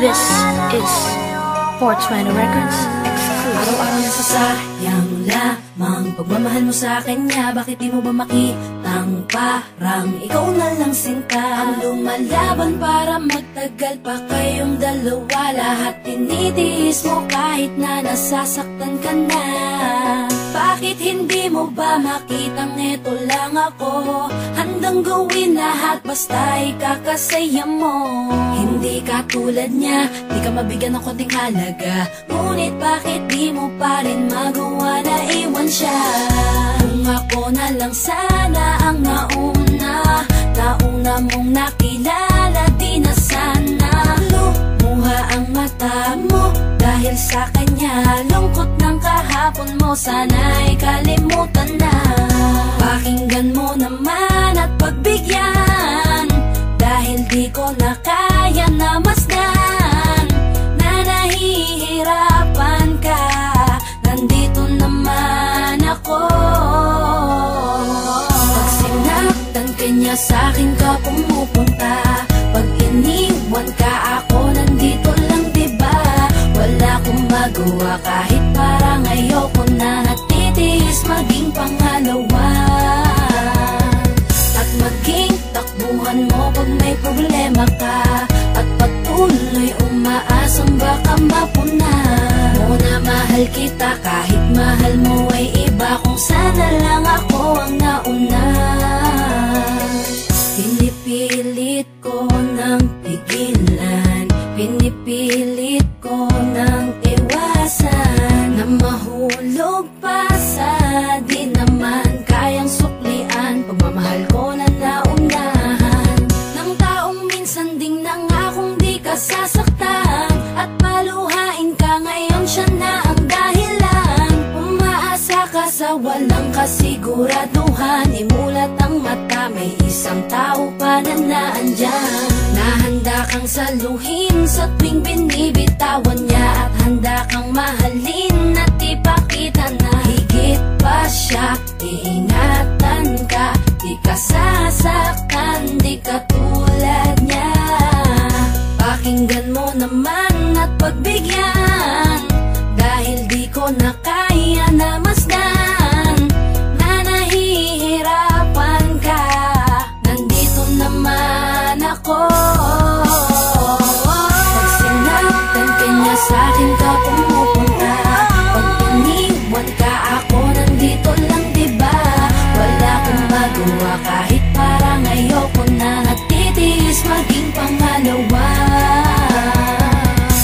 This is 420 Records exclusive. Araw-araw nasasayang lamang pagmamahal mo sa kanya. Bakit di mo ba makitang parang ikaw na lang sinta ang lumalaban para magtagal pa kayong dalawa? Lahat tinitiis mo kahit na nasasaktan ka na. Bakit hindi mo ba makitang eto lang ako? Handang gawin lahat basta ikakasaya mo. Hindi ka tulad niya, di ka mabigyan ng konting halaga. Ngunit bakit di mo pa rin magawa na iwan siya? Kung ako na lang sana ang nauna mong nakilala, di na sana lumuha ang mata mo dahil sa kanya. Lungkot ng kahapon mo, sana'y kalimutan na. Pakinggan mo naman at pagbigyan, dahil di ko na kaya na masdan na nahihirapan ka. Nandito naman ako. Pag sinaktan ka niya, sa'kin ka pumupunta. Pag iniwan ka, ako nandito lang, diba? Wala akong magawa kahit parang ayoko na. Natitiis maging pangalawa at maging takbuhan mo pag may problema ka, at patuloy umaasang baka mapuna mo na mahal kita kahit mahal mo ay iba. Kung sana lang ako ang nauna. Pinipilit ko ng pigilan, pinipilit ko ng iwasan na mahulog pa sa di naman kayang suklian. Pagmamahal ko na naunahan ng taong minsan ding nangakong di ka sasaktan, at paluhain ka ngayon, siya na ang dahilan. Umaasa ka sa walang kasiguraduhan, imulat ang mata, may isang tao pa na naandyan. Nahanda kang saluhin sa tuwing binibitawan niya, at handa kang mahalin at ipakita na higit pa siya. Iingatan ka, di ka sasaktan, di ka tulad niya. Pakinggan mo naman at pagbigyan, dahil di ko na kaya na masdan na nahihirapan ka. Nandito naman ako. Pag sinaktan ka niya, sa'kin ka pumupunta. Pag iniwan ka, ako nandito lang, diba? Wala akong magawa kahit parang ayoko na. Natitiis maging pangalawa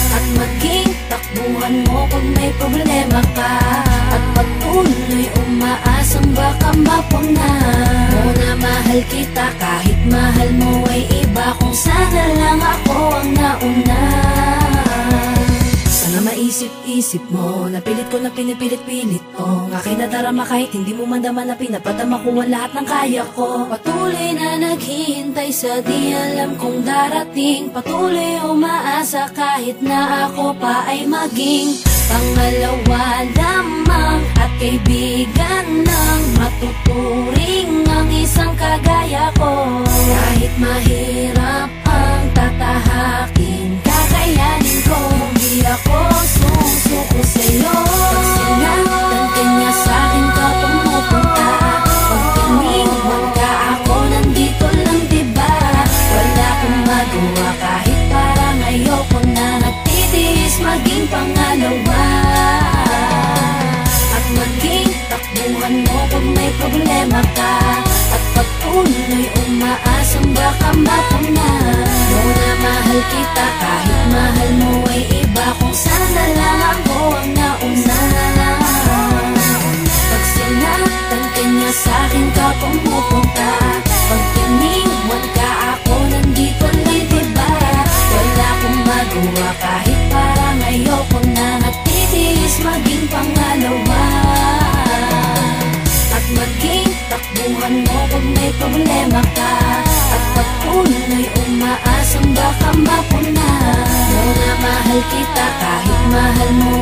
at maging takbuhan mo pag may problema ka, at patuloy umaasang baka mapuna mo na mahal kita kahit mahal mo ay iba. Kung sana lang ako ang nauna. Sana maisip-isip mo, napilit ko na pinipilit-pilit ko ang aking nadarama kahit hindi mo mandama na pinapadama ko ang lahat ng kaya ko. Patuloy na naghihintay sa di alam kung darating. Patuloy umaasa kahit na ako pa ay maging pangalawa lamang, at kaibigan ng matuturing ang isang kagaya ko. Kahit mahirap ang tatahakin, kakayanin ko. Hindi ako susuko sa'yo. Pag sinaktan ka niya, sa'kin ka pumupunta. Pag iniwan ka, ako nandito lang, diba? Wala akong magawa kahit parang ayoko na. Natitiis maging pangalawa at maging takbuhan mo pag may problema ka, at patuloy umaasang baka mapuna mo na mahal kita kahit mahal mo ay iba. Kung sana lang ako ang nauna. Pag sinaktan ka niya, sa'kin ka pumupunta. Pag iniwan ka, ako nandito lang, diba? Wala akong magawa kahit parang ayoko na. Natitiis maging pangalawa at maging takbuhan mo pag may problema ka, at patuloy umaasang baka mapuna mo na mahal kita kahit mahal mo